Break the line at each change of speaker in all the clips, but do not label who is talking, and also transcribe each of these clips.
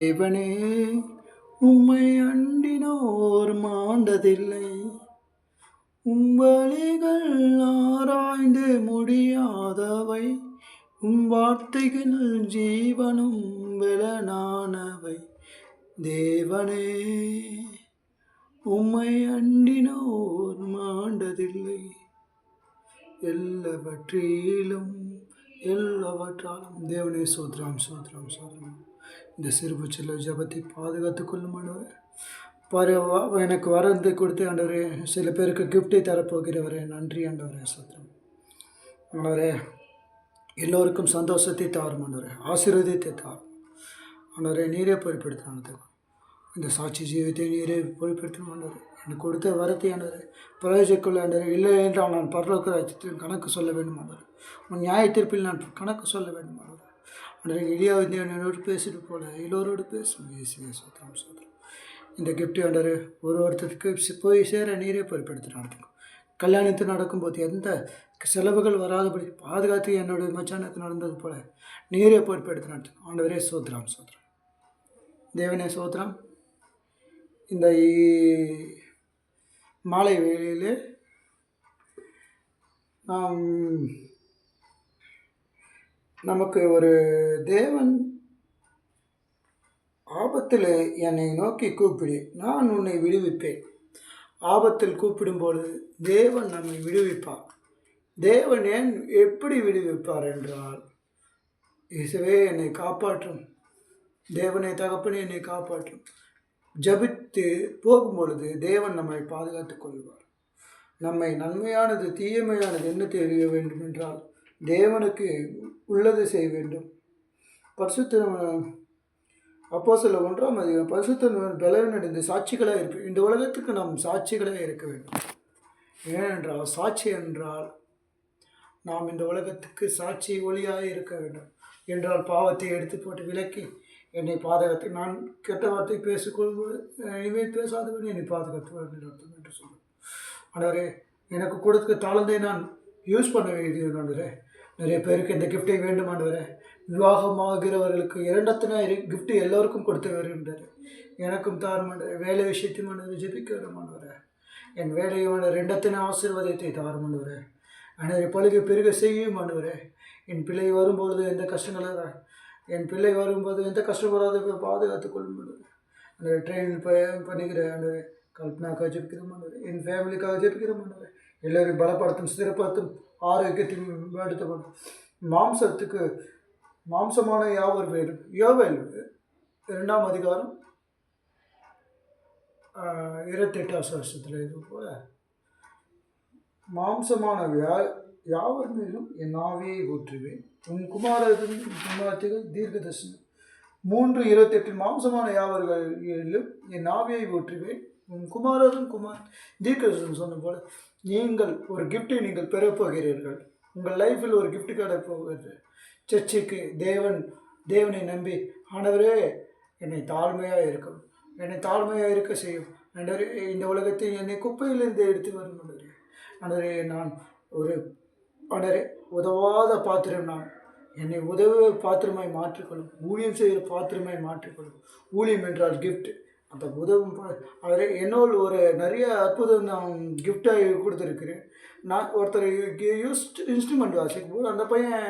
தேவனே உம்மை அண்டினோர் மாண்டதில்லை. உம் வழிகள் ஆராய்ந்து முடியாதவை. உம் வார்த்தைகள் ஜீவனும் பலனானவை. தேவனே உம்மை அண்டினோர் மாண்டதில்லை. எல்லாவற்றாலும் தேவனே சோத்ரம் சோத்ரம் சோத்ரம். இந்த சிறுபச்சில ஜபத்தை பாதுகாத்துக் கொள்ளும் ஆண்டவரே. எனக்கு வரந்து கொடுத்து ஆண்டவரே, சில பேருக்கு கிஃப்டை தரப்போகிறவரே, நன்றி ஆண்டவரே. சோத்ரம் ஆண்டவரே, எல்லோருக்கும் சந்தோஷத்தை தாரும் ஆண்டவரே, ஆசீர்வாதத்தை தாரும் ஆண்டவரே. நீரே பொறுப்பெடுத்து இந்த சாட்சி ஜீவித்தை நீரே பொறுப்பெடுத்தணும் ஆண்டவரே. எனக்கு கொடுத்த வரத்தை ஆண்டவரே பிரயோஜக்குள்ள ஆண்டவரே. இல்லை என்றால் நான் பரலோக ராஜ்யத்தில் கணக்கு சொல்ல வேண்டும் ஆண்டவரே. உன் நியாய தீர்ப்பில் நான் கணக்கு சொல்ல வேண்டும் ஆண்டவரே. ஆண்டவரே, எளியாவது என்னோடு பேசிட்டு போல எல்லோரோடு பேசும். சோத்ரம் சோத்ரம். இந்த கிஃப்ட் ஆண்டவரே ஒருத்தருக்கு போய் சேர நீரே பொறுப்பெடுத்து நடத்துக்கும். கல்யாணத்து நடக்கும்போது எந்த செலவுகள் வராதபடி பாதுகாத்து என்னுடைய மச்சானத்து நடந்தது போல நீரே பொறுப்பெடுத்து நடத்துக்கும் ஆண்டவரே. சோத்ரம் சோத்ரம். தேவனே சோத்ரம். இந்த மாலை வேளையிலே நாம் நமக்கு ஒரு தேவன் ஆபத்தில் என்னை நோக்கி கூப்பிடு, நான் உன்னை விடுவிப்பேன். ஆபத்தில் கூப்பிடும்பொழுது தேவன் நம்மை விடுவிப்பார். தேவன் ஏன் எப்படி விடுவிப்பார் என்றால், இயேசுவே என்னை காப்பாற்றும், தேவனை தகப்பனே என்னை காப்பாற்றும். ஜபித்து போகும்பொழுது தேவன் நம்மை பாதுகாத்துக் கொள்வார். நம்மை நன்மையானது தீயமையானது என்ன தெரிய வேண்டும் என்றால் தேவனுக்கு உள்ளது செய்ய வேண்டும். பரிசுத்த அப்போஸ்தலர் 1 பரிசுத்த பலவீனடைந்து சாட்சிகளாக இருப்பேன். இந்த உலகத்துக்கு நாம் சாட்சிகளாக இருக்க வேண்டும். ஏனென்றால் சாட்சி என்றால் நாம் இந்த உலகத்துக்கு சாட்சி ஒளியாக இருக்க வேண்டும். என்றால் பாவத்தை எடுத்து போட்டு விலக்கி என்னை பாதுகாத்து, நான் கெட்ட வார்த்தை பேசிக்கொள்வது இனிமேல் பேசாதவன் என்னை பாதுகாத்து நடத்தும் என்று சொல்லுவேன். ஆண்டவரே, எனக்கு கொடுத்த தாளந்தை நான் யூஸ் பண்ண வேண்டியது ஆண்டவரே. நிறைய பேருக்கு இந்த கிஃப்டை வேண்டும் ஆண்டவரே. விவாகமாகிறவர்களுக்கு 2 கிஃப்ட் எல்லோருக்கும் கொடுத்து வருகின்றார். எனக்கும் தாரும் ஆண்டவரே. வேலை விஷயத்தையும் ஆண்டவரே ஜெபிக்க வரும் ஆண்டவரே. என் வேலையோட 2 ஆசீர்வாதத்தை தாரும் ஆண்டவரே. ஆண்டவரே, பழுக பெருக செய்யும் ஆண்டவரே. என் பிள்ளை வரும்பொழுது எந்த கஷ்டங்களாக என் பிள்ளை வரும்போது எந்த கஷ்டப்படாத பாதுகாத்துக் கொள்ளும் ஆண்டவரே. அந்த ட்ரெயினில் பண்ணிக்கிற ஆண்டவரே கல்பனாக்காக ஜெபிக்கிறோம் ஆண்டவரே. என் ஃபேமிலிக்காக ஜெபிக்கிறோம் ஆண்டவரே. எல்லோரும் பலப்படுத்தும், ஸ்திரப்படுத்தும், ஆரோக்கியத்தையும் எடுத்துக்கொள்ளும். மாம்சத்துக்கு மாம்சமான யாவர் வேண்டும். யோவேல் 2 28 இது போல மாம்சமான யாவர் மேலும் என் ஆவியை ஊற்றுவேன். உன் குமாரத்திகள் தீர்க்க தரிசனம் 3:28 மாம்சமான யாவர்களிலும் என் ஆவியை ஊற்றுவேன். உன் குமாரரும் தீர்க்க தரிசனம் சொன்ன போல நீங்கள் ஒரு கிஃப்டை நீங்கள் பெறப்போகிறீர்கள். உங்கள் லைஃப்பில் ஒரு கிஃப்ட் கிடைக்க போகிறது. சர்ச்சைக்கு தேவனை நம்பி, ஆண்டவரே என்னை தாழ்மையாக இருக்கும், என்னை தாழ்மையாக இருக்க செய்யும் ஆண்டவரே. இந்த உலகத்தில் என்னை குப்பையிலிருந்து எடுத்து வரும் ஆண்டவரே. ஆண்டவரே, நான் ஒரு ஆண்டவரே உதவாத பாத்திரம், நான் என்னை உதவ பாத்திரமாய் மாற்றிக்கொள்ளும். ஊழியம் செய்கிற பாத்திரமாய் மாற்றிக்கொள்ளும். ஊழியம் என்றால் கிஃப்ட். அந்த உதவும் அவரே என்னோடு ஒரு நிறைய அற்புதம் நான் கிஃப்டாக கொடுத்துருக்கிறேன். நான் ஒருத்தர் இன்ஸ்ட்ருமெண்ட் வாசிக்கும் போது அந்த பையன்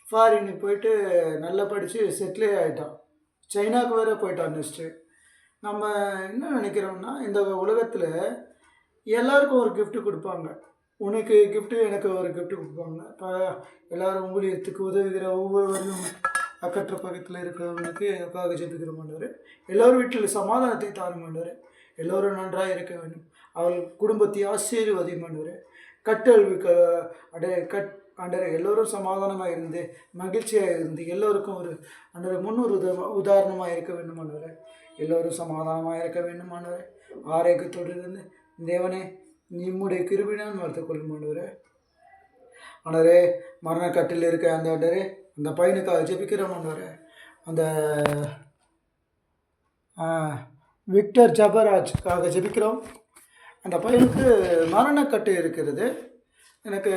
ஃபாரினுக்கு போயிட்டு நல்லா படித்து செட்டிலே ஆகிட்டான். சைனாவுக்கு வேறு போயிட்டான். நெக்ஸ்ட்டு நம்ம என்ன நினைக்கிறோம்னா, இந்த உலகத்தில் எல்லாருக்கும் ஒரு கிஃப்ட்டு கொடுப்பாங்க. உனக்கு கிஃப்ட்டு, எனக்கு ஒரு கிஃப்ட்டு கொடுப்பாங்க. இப்போ எல்லோரும் ஊழியத்துக்கு உதவுகிற ஒவ்வொருவரும் அக்கற்ற பக்கத்தில் இருக்கிறவங்களுக்கு எனக்காக ஜெபிக்கிற ஆண்டவரே. எல்லோரும் வீட்டில் சமாதானத்தை தாரும் ஆண்டவரே. எல்லோரும் நன்றாக இருக்க வேண்டும். அவர்கள் குடும்பத்தை ஆசீர்வதியும் ஆண்டவரே. ஆண்டவரே, எல்லோரும் சமாதானமாக இருந்து மகிழ்ச்சியாக இருந்து எல்லோருக்கும் ஒரு ஆண்டவரே முன்னொரு உதாரணமாக இருக்க வேண்டும் ஆண்டவரே. எல்லோரும் சமாதானமாக இருக்க வேண்டும் ஆண்டவரே. ஆரோக்கியத்தோடு இருந்து தேவனே நம்முடைய கிருபையினால் மறுத்துக் கொள்ளும் ஆண்டவரே. ஆண்டவரே, மரணக்கட்டில் இருக்க அந்த ஆண்டவரே, அந்த பையனுக்காக ஜெபிக்கிறோம் ஆண்டவரே. அந்த விக்டர் ஜபராஜ்காக ஜெபிக்கிறோம். அந்த பையனுக்கு மரணக்கட்டு இருக்கிறது. எனக்கு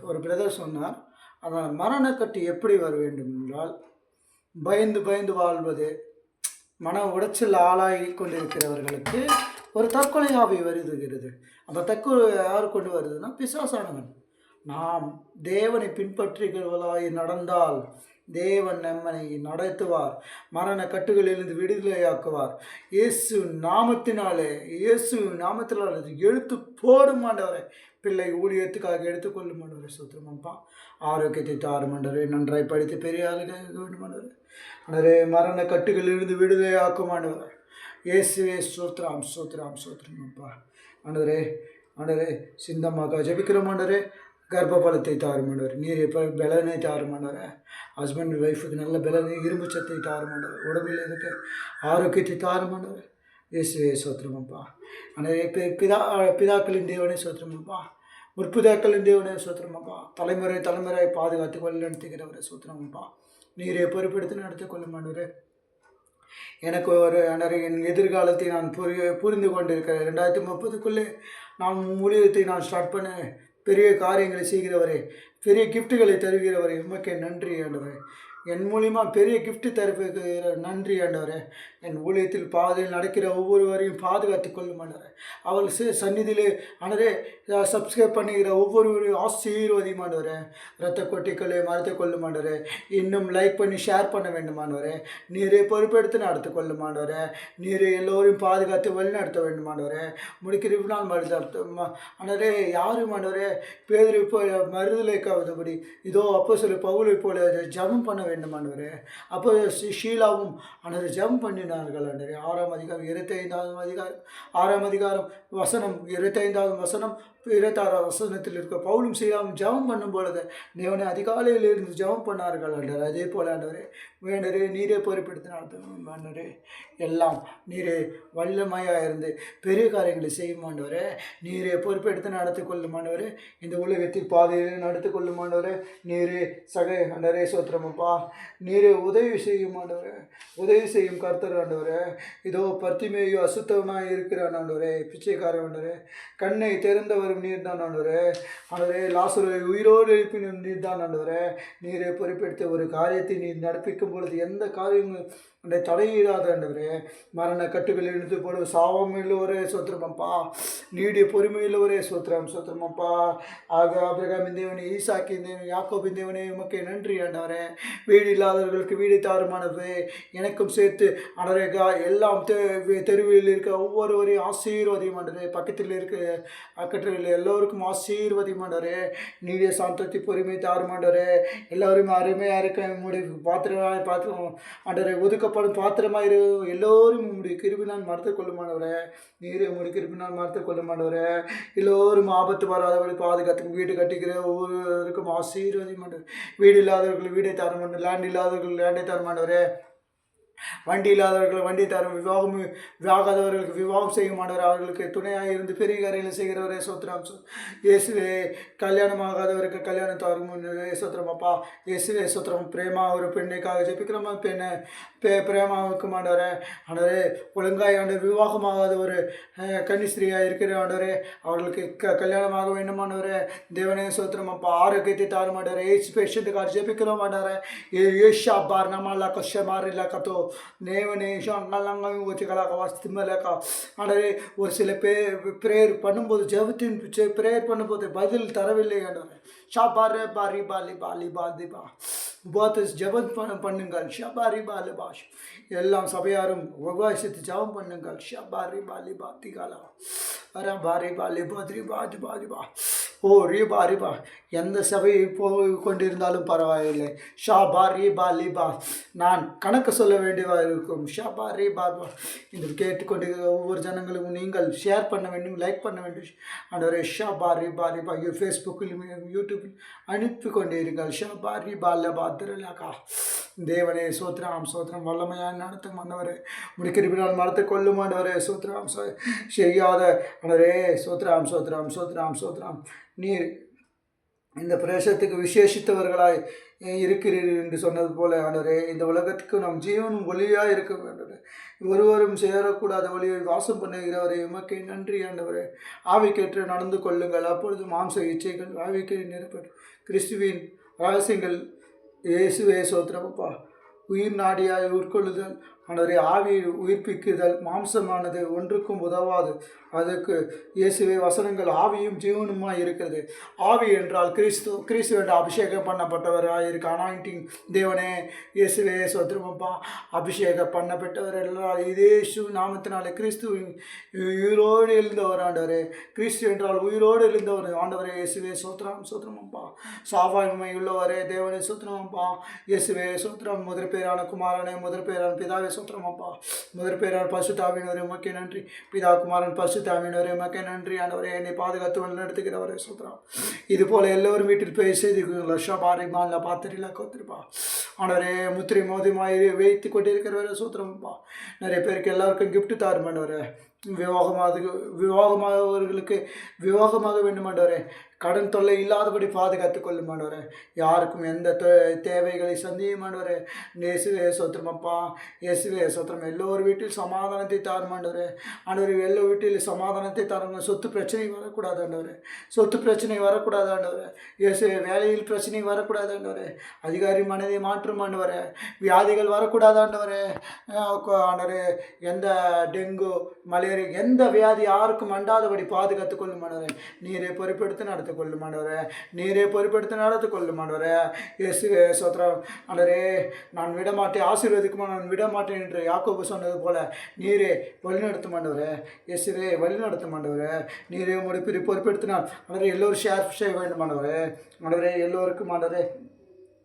ஒரு பிரதர் சொன்னார், அதனால் மரணக்கட்டு எப்படி வர வேண்டும் என்றால், பயந்து பயந்து வாழ்வது, மன உடைச்சல் ஆளாகி கொண்டிருக்கிறவர்களுக்கு ஒரு தற்கொலை ஆவி வருகிறது. அந்த தற்கொலை யார் கொண்டு வருதுன்னா பிசாசானவன். நாம் தேவனை பின்பற்றுகிறவர்களாய் நடந்தால் தேவன் நம்மை நடத்துவார், மரண கட்டுகளிலிருந்து விடுதலையாக்குவார். இயேசு நாமத்தினாலே, இயேசு நாமத்தினாலே எழுத்து போடும் ஆண்டவரை, பிள்ளை ஊழியத்துக்காக எடுத்துக்கொள்ளும் ஆண்டவரை. சூத்திரமாப்பா, ஆரோக்கியத்தை தாரும் ஆண்டவரே. நன்றாய் படித்து பெரிய ஆளுக வேண்டும் ஆண்டவரே. ஆண்டவரே, மரண கட்டுகளிலிருந்து விடுதலையாக்கும் ஆண்டவரே. இயேசுவே ஸ்தோத்திரம், ஸ்தோத்திரம், ஸ்தோத்திரமாப்பா. ஆண்டவரே, ஆண்டவரே, சிந்தமாக ஜெபிக்கிறோம் ஆண்டவரே. கர்ப்பபலத்தை தாரும் ஆண்டவரே. நீர் எப்போ பலனை தாரும் ஆண்டவரே. ஹஸ்பண்ட் ஒய்ஃபுக்கு நல்ல பலனை, இரும்பு சத்தை தாரும் ஆண்டவரே. உடம்பில் இருக்க ஆரோக்கியத்தை தாரும் ஆண்டவரே. இயேசுவே ஸ்தோத்திரமாப்பா. ஆண்டவரே, பிதாக்களின் தேவனே ஸ்தோத்திரமாப்பா. முற்பிதாக்களின் தேவனே ஸ்தோத்திரமாப்பா. தலைமுறை தலைமுறை பாதுகாத்து கொள்ள நடத்துகிறவரே ஸ்தோத்திரமாப்பா. நீரை பொறுப்பெடுத்து நடத்தி கொள்ளும் ஆண்டவரே. எனக்கு ஒரு என் எதிர்காலத்தை நான் புரிந்து கொண்டிருக்கிறேன். 2030க்குள்ளே நான் ஊழியத்தை நான் ஸ்டார்ட் பண்ண பெரிய காரியங்களை செய்கிறவரே, பெரிய கிஃப்ட்டுகளை தருகிறவரே, உமக்கு நன்றி ஆண்டவரே. என் மூலிமா பெரிய கிஃப்ட்டு தருகிற நன்றி ஆண்டவரே. என் ஊழியத்தில் பாதையில் நடக்கிற ஒவ்வொருவரையும் பாதுகாத்து கொள்ளும் ஆண்டவரே. அவள் சந்நிதியிலே ஆண்டவரே சப்ஸ்கிரைப் பண்ணுகிற ஒவ்வொருவரையும் ஆசீர்வதியும் ஆண்டவரே. இரத்த கொட்டிக்களை மறைத்து கொள்ளும் ஆண்டவரே. இன்னும் லைக் பண்ணி ஷேர் பண்ண வேண்டும் ஆண்டவரே. நீரை பொறுப்பெடுத்து நடத்து கொள்ளும் ஆண்டவரே. நீரை எல்லோரையும் பாதுகாத்து வழி நடத்த வேண்டும் ஆண்டவரே. முடிக்கிற நாள் ஆண்டவரே, யாரும் ஆண்டவரே பேதுரு போல மறுதலைக்காவதுபடி இதோ அப்போ சில பவுலை போல ஜபம் பண்ண வேண்டும் ஆண்டவரே. அப்போ ஷீலாவும் ஆண்டவரை ஜபம் பண்ணினார்கள் ஆண்டவரே. 6ஆம் அதிகாரம் 6ஆம் அதிகாரம் வசனம் 25வது வசனம் 26 வசனத்தில் இருக்க பவுலும் சீலாவும் ஜபம் பண்ணும் பொழுது தேவனை அதிகாலையில் இருந்து ஜபம் பண்ணார்கள் ஆண்டவர். அதே போல ஆண்டவரே வேண்டரே, நீரே பொறுப்பெடுத்து நடத்தும் ஆண்டவரே. எல்லாம் நீரே வல்லமையாக இருந்து பெரிய காரியங்களை செய்யும் ஆண்டவரே. நீரே பொறுப்பெடுத்து நடத்தி கொள்ளும் ஆண்டவரே. இந்த உலகத்தில் பாதையில் நடத்தி கொள்ளும் ஆண்டவரே. நீரே ஆண்டவரே சோத்திரமப்பா. நீரே உதவி செய்யும் ஆண்டவரே. உதவி செய்யும் கர்த்தர் ஆண்டவரே. இதோ பர்த்திமேயு அசுத்தமாக இருக்கிறான் ஆண்டவரே, பிச்சைக்காரன் ஆண்டவரே. கண்ணை திறந்தவர் நீர் தான் ஆண்டவரே. ஆண்டவரே, லாசருவை உயிரோடு எழுப்பினும் நீர் தான் ஆண்டவரே. நீரை பொறுப்பெடுத்த ஒரு காரியத்தை நீர் நடப்பிக்கும் பொழுது எந்த காரியங்கள் அந்த தடையிடாத ஆண்டவரே. மரண கட்டுகள் எழுந்து போடுவது சாபம் இல்லவரே சோத்திரமப்பா. நீடிய பொறுமையுள்ளவரே சோத்திரம், சோத்திரமப்பா. ஆக ஆபிரகாமின் தேவனே, ஈசாக்கின் தேவனே, யாக்கோபின் தேவனே, உமக்கு நன்றி ஆண்டவரே. வீடு இல்லாதவர்களுக்கு வீடு தாருமானவே. எனக்கும் சேர்த்து ஆண்டவரே எல்லாம் தெருவில் இருக்க ஒவ்வொருவரையும் ஆசீர்வதியும் ஆண்டவரே. பக்கத்தில் இருக்க அக்கற்றில் எல்லோருக்கும் ஆசீர்வதியும் ஆண்டவரே. நீடிய சாந்தத்தை பொறுமை தாருமாண்டவரே. எல்லோரும் அருமையாக இருக்க முடிவு பாத்திரமாக பாத்திரம் ஆண்டவரே. ஒதுக்கப்படும் பாத்திரமாக இரு. எல்லோரும் உங்களுடைய கிருபினால் மறுத்துக் கொள்ளுமானவரே. நீரே உங்களுடைய கிருபினால் மறுத்துக் கொள்ளுமானவரே. எல்லோரும் ஆபத்து வராதவரை பாதுகாத்துக்கு வீடு கட்டிக்கிற ஒவ்வொருவருக்கும் ஆசீர்வதியும் ஆண்டவரே. வீடு இல்லாதவர்கள் வீடை தரமாண்டவர். லேண்ட் இல்லாதவர்கள் லேண்டை தரமாண்டவரே. வண்டி இல்லாதவர்கள் வண்டி தரும். விவாகாதவர்களுக்கு விவாகம் செய்ய மாட்டவர். அவர்களுக்கு துணையாக இருந்து பெரிய காரியங்கள் செய்கிறவரே சோத்திரம். இயேசுவே, கல்யாணமாகாதவருக்கு கல்யாணம் தரும் சோத்திரம் அப்பா. இயேசுவே சோத்திரம். பிரேமா ஒரு பெண்ணைக்காக ஜெபிக்கிறோமா? பிரேமாவுக்கு ஆண்டவரே. ஆண்டவரே, ஒழுங்காய் ஆண்டவர் விவாகமாகாத ஒரு கன்னிஸ்திரியாக இருக்கிற ஆண்டவரே, அவர்களுக்கு கல்யாணமாக வேண்டுமானவரே. தேவனே சோத்திரம் அப்பா. ஆரோக்கியத்தை தார மாட்டாரே. ஏஜ் பேஷண்ட்டுக்காக ஜெபிக்கிறோம் மாட்டாரே. ஏஷா பார் நம்மளா கஷ்டமாரி இல்லாக்கத்தோ தேவனே அங்கெல்லாம் வச்சுக்கலாக்கா வாசிமலாக்கா. ஆண்டவரே, ஒரு சில ப்ரேயர் பண்ணும்போது ஜெபத்தின் ப்ரேயர் பண்ணும்போது பதில் தரவில்லை ஆண்டவரே. ஷாபாரே பாரி பாலி பாலி பாதி பா உபாத்து ஜபம் பண்ணுங்கள். ஷபாரி பாலி பாஷ் எல்லாம் சபையாரும் உபவாசித்து ஜபம் பண்ணுங்கள். ஷபாரி பாலி பாத்தி காலா அரா பாரி பாலி பாத்ரி பாதி பாதி பா. ஓ ரீபா ரீபா. எந்த சபையை போய் கொண்டிருந்தாலும் பரவாயில்லை. ஷாபா ரீபா லீபா. நான் கணக்கு சொல்ல வேண்டியதாக இருக்கும். ஷாபா ரீபா. இந்த கேட்டுக்கொண்டிருக்கிற ஒவ்வொரு ஜனங்களும் நீங்கள் ஷேர் பண்ண வேண்டும், லைக் பண்ண வேண்டும் ஆண்டவரே. ஷாபா ரீபா ரீபா. ஃபேஸ்புக்கிலும் யூடியூப்பில் அனுப்பி கொண்டிருங்கள். ஷாபா ரீபா லபா திருலாக்கா. தேவனே சோத்ராம் சோத்ரம். வல்லமையான நடத்தும் ஆண்டவரே. முடிக்கிறபினால் மரத்தை கொள்ளும் ஆண்டவரே. சோத்ராம் செய்யாத ஆண்டவரே. சோத்ராம் சோத்ராம் சோத்ராம் சோத்ராம். நீர் இந்த பிரதேசத்துக்கு விசேஷித்தவர்களாய் இருக்கிறீர்கள் என்று சொன்னது போல ஆண்டவரே, இந்த உலகத்துக்கு நாம் ஜீவனும் ஒளியாக இருக்க வேண்டும். ஒருவரும் சேரக்கூடாத ஒளியை வாசம் பண்ணுகிறவரை உமக்கு நன்றி ஆண்டவரே. ஆவிக்கேற்று நடந்து கொள்ளுங்கள். அப்பொழுது மாம்ச இச்சைகள் ஆவிக்கு நிரப்படும். கிறிஸ்துவின் ரகசியங்கள் இயேசுவே சோத்திரமப்பா. உயிர் நாடியாய் உட்கொள்ளுதல், ஆண்டவரே ஆவியை உயிர்ப்பிக்குதல் மாம்சமானது ஒன்றுக்கும் உதவாது. அதுக்கு இயேசுவே வசனங்கள் ஆவியும் ஜீவனுமாய் இருக்கிறது. ஆவி என்றால் கிறிஸ்து என்ற அபிஷேகம் பண்ணப்பட்டவராக இருக்கு. அனாயிண்டிங் தேவனே இயேசுவே சோத்திரமப்பா. அபிஷேகம் பண்ணப்பட்டவர் எல்லாம் இதே நாமத்தினாலே கிறிஸ்து உயிரோடு எழுந்தவர் ஆண்டவரே. கிறிஸ்து என்றால் உயிரோடு எழுந்தவர் ஆண்டவரே. இயேசுவே சோத்திரமப்பா. சாவாய்மை உள்ளவரே தேவனே சோத்திரமப்பா. இயேசுவே சோத்திரம். முதற் பேரான குமாரனே, முதற் பேரான பிதாவே சோத்திரமப்பா. முதற் பேரான பரிசுத்தாவியினரே உமக்கே நன்றி. பிதா குமாரன் பரிசுத்தாவியினரே உமக்கே நன்றி. ஆண்டவரே என்னை பாதுகாத்து வழிநடத்துகிறவரே சோத்திரம். இது போல எல்லோரும் வீட்டில் போய் செய்திருக்கீங்களா? ஷபாரி மால பாத்திரிலா கோத்திருப்பா. ஆண்டவரே முத்திரை மோதிமாய் வைத்து கொண்டிருக்கிறவரே சோத்திரமப்பா. நிறைய பேருக்கு எல்லாருக்கும் கிஃப்ட் தாரும் ஆண்டவரே. விவாகமாகவர்களுக்கு விவாகமாக வேண்டுமாண்டவரே. கடன் தொல்லை இல்லாதபடி பாதுகாத்துக் கொள்ளும் ஆண்டவரே. யாருக்கும் எந்த தேவைகளை சந்தியும் ஆண்டவரே. இயேசுவே சோத்திரமப்பா. இயேசுவே சோத்திரம். எல்லோரும் வீட்டில் சமாதானத்தை தாரும் ஆண்டவரே. ஆண்டவரே எல்லோரும் வீட்டில் சமாதானத்தை தரும். சொத்து பிரச்சனை வரக்கூடாது ஆண்டவரே. சொத்து பிரச்சனை வரக்கூடாது ஆண்டவரே. இயேசுவே வேலையில் பிரச்சனை வரக்கூடாது ஆண்டவரே. அதிகாரி மனதை மாற்றும் ஆண்டவரே. வியாதிகள் வரக்கூடாது ஆண்டவரே. ஆண்டவரே எந்த டெங்கு மலேரியா எந்த வியாதி யாருக்கும் அண்டாதபடி பாதுகாத்துக் கொள்ளும் ஆண்டவரே. நீரே பொறுப்பெடுத்து நடத்து கொள்ளும் ஆண்டவரே. நீரே பொறுப்பெடுத்து நடத்து கொள்ளும் ஆண்டவரே. இயேசுவே சோத்திரம். ஆண்டவரே நான் விடமாட்டேன், ஆசீர்வதிக்குமா நான் விடமாட்டேன் என்று யாக்கோபு சொன்னது போல நீரே வழிநடத்தும் ஆண்டவரே. இயேசுவே வழிநடத்தும் ஆண்டவரே. நீரே உங்களுடைய பொறுப்பெடுத்தினால் ஆண்டவரே எல்லோரும் ஷேர் செய்ய வேண்டும் ஆண்டவரே. ஆண்டவரே எல்லோருக்கும் ஆண்டவரே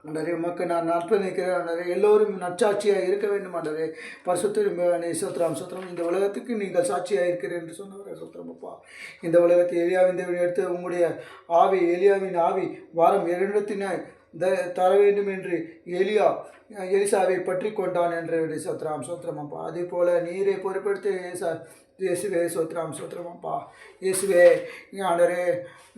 ஆண்டவரே உமக்கு நான் அர்ப்பணிக்கிறேன் ஆண்டவரே. எல்லோரும் நற்சாட்சியாக இருக்க வேண்டும் ஆண்டவரே. பரிசுத்த சோத்திரம் சோத்திரம். இந்த உலகத்துக்கு நீங்கள் சாட்சியாக இருக்கிறேன் என்று சொன்னவரே சோத்திரமப்பா. இந்த உலகத்தை எலியாவின் தேவன் எடுத்து உங்களுடைய ஆவி எலியாவின் ஆவி வாரம் 2 தர வேண்டும் என்று எலிசாவை பற்றி கொண்டான் என்று சோத்திரமப்பா. அதே போல நீரை பொறுப்பெடுத்து இயேசுவே சோத்திரம் சோத்திரமப்பா. இயேசுவே ஆண்டவரே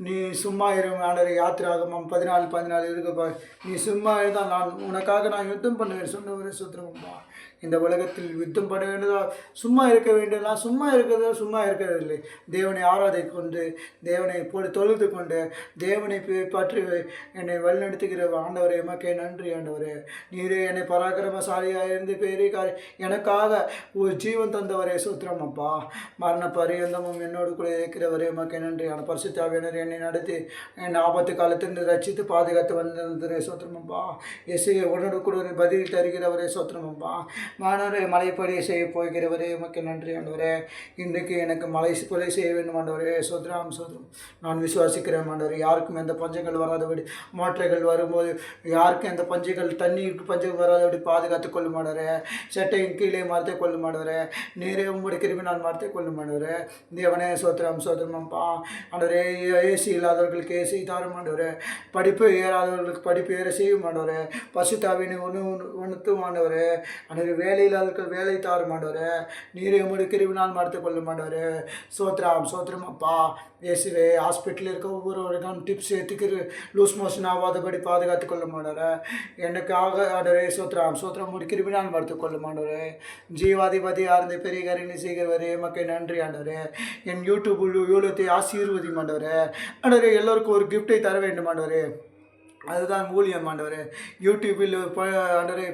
நீ சும்மா இரும் ஆண்டவரே. யாத்திராகமம் 14:14 இருக்கப்பா. நீ சும்மா இருந்தால் நான் உனக்காக நான் யுத்தம் பண்ணுவேன் சொன்னவரே சோத்திரமப்பா. இந்த உலகத்தில் யுத்தம் பண்ண வேண்டியதா சும்மா இருக்க வேண்டியதா சும்மா இருக்கிறதில்லை. தேவனை ஆராதித்து கொண்டு தேவனை தொழுது கொண்டு தேவனை பற்றி என்னை வழிநடத்துகிற ஆண்டவரே எமக்கே நன்றி ஆண்டவரே. நீரே என்னை பராக்கிரமசாலியாக இருந்து பேரிக்கார எனக்காக ஒரு ஜீவன் தந்தவரே சூத்திரமப்பா. மரண பரியந்தமும் என்னோடு கூட இருக்கிறவரே எமக்கே நன்றி. ஆனால் பரிசுத்தாவியினர் என்னை நடத்தி என் ஆபத்து காலத்திலிருந்து ரட்சித்து பாதுகாத்து வந்தவரே சோத்திரமப்பா. இயேசுவே உடனே கூட பதில் தருகிறவரே சோத்திரமப்பா. மாணவரை மலைப்படியை செய்ய போகிறவரே உமக்கு நன்றி ஆண்டவரே. இன்றைக்கு எனக்கு மலை கொலை செய்ய வேண்டும் ஆண்டவரே. சோத்ரம் சோத்ரம். நான் விசுவாசிக்கிறேன் ஆண்டவரே. யாருக்கும் எந்த பஞ்சங்கள் வராதபடி மோட்டர்கள் வரும்போது யாருக்கும் எந்த தண்ணீருக்கு பஞ்சம் வராதபடி பாதுகாத்துக் கொள்ளும் ஆண்டவரே. சட்டையின் கீழே மறுத்து கொள்ளும் ஆண்டவரே. நீரே உங்களுடைய கிருபை நான் மறுத்து கொள்ளும் ஆண்டவரே. தேவனே சோத்திரம் சோத்திரமப்பா. ஆண்டவரே ஏசி இல்லாதவர்களுக்கு ஏசி தாரும் ஆண்டவரே. படிப்பு ஏறாதவர்களுக்கு படிப்பு ஏற செய்யும் ஆண்டவரே. பசுத்தாவினை உணர்த்தும் ஆண்டவரே. ஆண்டவரே வேலை இல்லாதவர்கள் வேலை தாரும் ஆண்டவரே. நீரே உங்களுடைய கிருபையினால் மறுத்துக் கொள்ளும் ஆண்டவரே. சோத்திரமப்பா. இயேசுவே ஹாஸ்பிட்டலில் இருக்க ஒவ்வொருவருக்கும் டிப்ஸ் ஏற்றுக்கிற லூஸ் மோஷன் ஆகாதபடி பாதுகாத்துக் கொள்ள மாட்டவரே. எனக்காக ஆண்டவரே சோத்திரம் கிருபினால் மறுத்துக் கொள்ள மாட்டவரே. ஜீவாதிபதி ஆர்ந்த பெரிய கருணை செய்கிறவரே மக்கள் நன்றி ஆண்டவரே. என் யூடியூப் ஊழியத்தை ஆசீர்வதி ஆண்டவரே. ஆண்டவரே எல்லோருக்கும் ஒரு கிஃப்டை தர வேண்டும் ஆண்டவரே. அதுதான் ஊழியம் ஆண்டவரே. யூடியூப்பில் ஆண்டவரே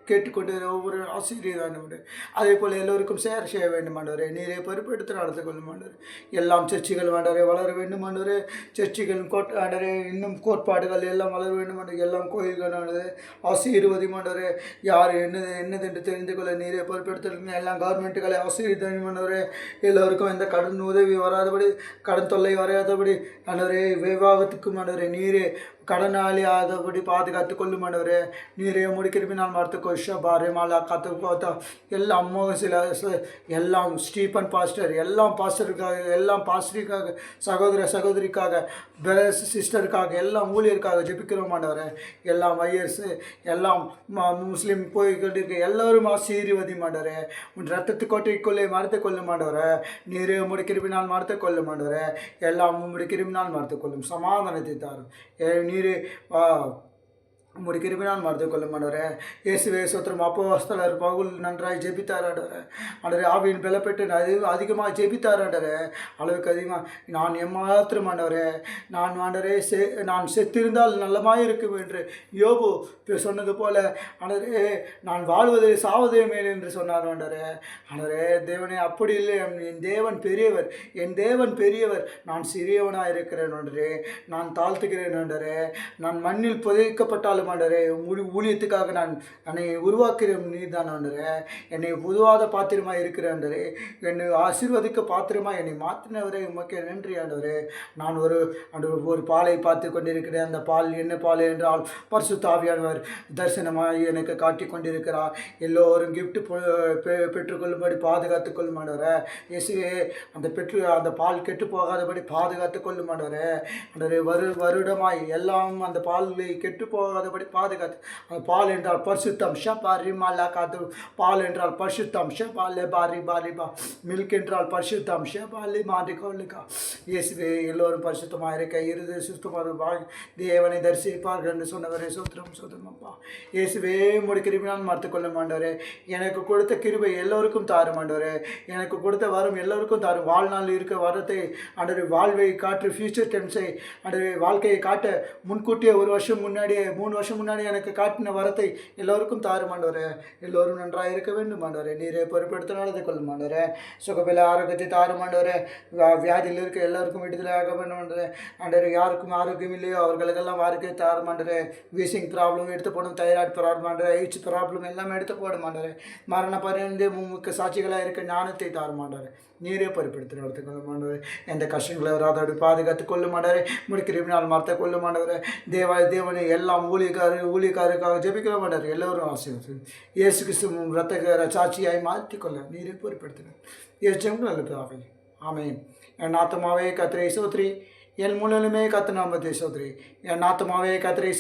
கேட்டுக்கொண்டு ஒவ்வொரு ஆசிரியர் ஆண்டவரே. அதே போல் எல்லோருக்கும் ஷேர் செய்ய வேண்டும் ஆண்டவரே. நீரே பொறுப்பெடுத்து நடந்து கொள்ளும் ஆண்டவரே. எல்லாம் சர்ச்சைகள் ஆண்டவரே வளர வேண்டும் ஆண்டவரே. சர்ச்சைகள் ஆண்டவரே இன்னும் கோட்பாடுகள் எல்லாம் வளர வேண்டும் ஆண்டவரே. எல்லாம் கோயில்கள் ஆண்டவரே ஆசீர்வதி ஆண்டவரே. யார் என்னதென்று தெரிந்து கொள்ள நீரே பொறுப்பெடுத்து எல்லாம் கவர்மெண்ட்டுகளை ஆசீர்வதி ஆண்டவரே. எல்லோருக்கும் எந்த கடன் உதவி வராதபடி கடன் தொல்லை வராதபடி ஆண்டவரே. விவாகத்துக்கும் ஆண்டவரே நீரே கடனாளி ஆதபடி பாதுகாத்துக் கொள்ளும் ஆண்டவரே. நீரே முடிக்கிறபினால் மறுத்துக்கோ ஷபாரே மாலா காத்து பார்த்தா எல்லாம் எல்லாம் ஸ்டீபன் பாஸ்டர் எல்லாம் பாஸ்டருக்காக சகோதரிக்காக சிஸ்டருக்காக எல்லாம் ஊழியருக்காக ஜெபிக்கிறோம் ஆண்டவரே. எல்லாம் ஐயர்ஸ் எல்லாம் முஸ்லீம் போய் கொண்டிருக்க எல்லோரும் ஆசீர்வதி ஆண்டவரே. உன் ரத்தத்து கோட்டைக்குள்ளே மறுத்து கொள்ளும் ஆண்டவரே. நீரே முடிக்கிறபினால் மறுத்து கொள்ளும் ஆண்டவரே. எல்லாம் முடிக்கிறபினால் மறுத்து கொள்ளும் சமாதானத்தை தாரும். நீரே உம்முடைய கிருபையினால் மறுத்துக் கொள்ளும் ஆண்டவரே. இயேசுவே ஸ்தோத்திரம். அப்போஸ்தலர் பவுல் நன்றாய் ஜெபித்தார் ஆண்டவரே. ஆண்டவரே ஆவியின் பலப்பட்டு அதிகமாக ஜெபித்தார் ஆண்டவரே. அளவுக்கு அதிகமாக நான் எம்மாத்திரம் ஆண்டவரே, நான் ஆண்டவரே நான் செத்திருந்தால் நல்லமாய் இருக்கும் என்று யோபு சொன்னது போல ஆண்டவரே, நான் வாழ்வதே சாவதே மேல் என்று சொன்னார் ஆண்டவரே. ஆண்டவரே தேவனே, அப்படி இல்லை. என் தேவன் பெரியவர், என் தேவன் பெரியவர். நான் சிறியவனாக இருக்கிறேன் ஆண்டவரே. நான் தாழ்த்துகிறேன் ஆண்டவரே. நான் மண்ணில் புதைக்கப்பட்டாலும் ஆண்டவரே, ஊழியத்துக்காக நான் என்னை உருவாக்குற நீர் தான் ஆண்டவரே. என்னை பொதுவாத பாத்திரமாக இருக்கிற ஆண்டவரே, என்னை ஆசீர்வதிக்க பாத்திரமாக என்னை மாற்றினவரே, உமக்கு நன்றி ஆண்டவரே. நான் ஒரு பாலை பார்த்து கொண்டிருக்கிறேன். அந்த பால் என்ன பால் என்றால் பரிசுத்த ஆவியானவர் தரிசனமாக எனக்கு காட்டி கொண்டிருக்கிறார். எல்லோரும் கிஃப்ட் பெற்றுக்கொள்ளும்படி பாதுகாத்து கொள்ளும் ஆண்டவரே. இயேசுவே, அந்த பால் கெட்டு போகாதபடி பாதுகாத்து கொள்ளும் ஆண்டவரே. ஆண்டவரே, வருடமாய் எல்லாம் அந்த பாலை கெட்டு போகாதபடி பாதுகாத்து. அந்த பால் என்றால் பரிசுத்தம். ஷபாரிமாலா காத்து. பால் என்றால் பரிசுத்தம். ஷபாலே பாரி பாரிபா. மில்க் என்றால் பரிசுத்தம். ஷபாலி மாறி கோலிகா. இயேசுவே, எல்லோரும் பரிசுத்தமாக இருக்க இருது சுத்தமாக தேவனை தரிசிப்பார்கள் என்று சொன்னவரே, சோத்திரம் சோத்திரம் அப்பா. இயேசுவே, உம்முடைய கிருபையினால் மறுத்துக் கொள்ள மாண்டவரே. எனக்கு கொடுத்த கிருபை எல்லோருக்கும் தாரும் ஆண்டவரே. எனக்கு கொடுத்த வரம் எல்லோருக்கும் தாரும். வாழ்நாள் இருக்க வரத்தை ஆண்டவரே, வாழ்வை காற்று ஃபியூச்சர் டென்ஸை ஆண்டவரே, வாழ்க்கையை காட்ட முன்கூட்டியே 1 வருஷம் முன்னாடியே 3 வருஷம் முன்னாடி எனக்கு காட்டின வரத்தை எல்லோருக்கும் தாரும் ஆண்டவரே. எல்லோரும் நன்றாக இருக்க வேண்டும் ஆண்டவரே. நீரே பொறுப்பெடுத்து கொள்ளும் ஆண்டவரே. சுகபல ஆரோக்கியத்தை தாரும் ஆண்டவரே. வியாதியில் இருக்க எல்லோருக்கும் விடுதலையாக வேண்டும் ஆண்டவரே. ஆண்டவரே, யாருக்கும் ஆரோக்கியம் இல்லையோ அவர்களுக்கெல்லாம் ஆரோக்கியம் தாரும் ஆண்டவரே. வீசிங் ப்ராப்ளம் எடுத்து போடும், தைராய்டு ப்ராப்ளம் ஆண்டவரே, எய்ட்ஸ் ப்ராப்ளம் எல்லாம் எடுத்து போடும் ஆண்டவரே. மரண பரிந்து முக்க சாட்சிகளாக இருக்க ஞானத்தை தாரும் ஆண்டவரே. நீரே பொறுப்பெடுத்து நடத்துக்கொள்ளும் ஆண்டவரே. எந்த கஷ்டங்களை வராதபடி பாதுகாத்து கொள்ளும் ஆண்டவரே. முடிக்கிறவினால் மறுத்த கொள்ளும் ஆண்டவரே. தேவனை எல்லாம் ஊழியக்காரருக்காக ஜெபிக்கிற ஆண்டவரே. எல்லோரும் ஆசீர்வதித்து இயேசு கிறிஸ்துவும் இரத்த சாட்சியாய் மாற்றிக்கொள்ள நீரே பொறுப்பெடுத்துங்கள். இயேசு நல்ல பிதாவே, ஆமென். என் ஆத்துமாவே கர்த்தரை ஸ்தோத்திரி, என் முழுமே கர்த்தர் நாமத்தை ஸ்தோத்திரி. என் ஆத்துமாவே கர்த்தரை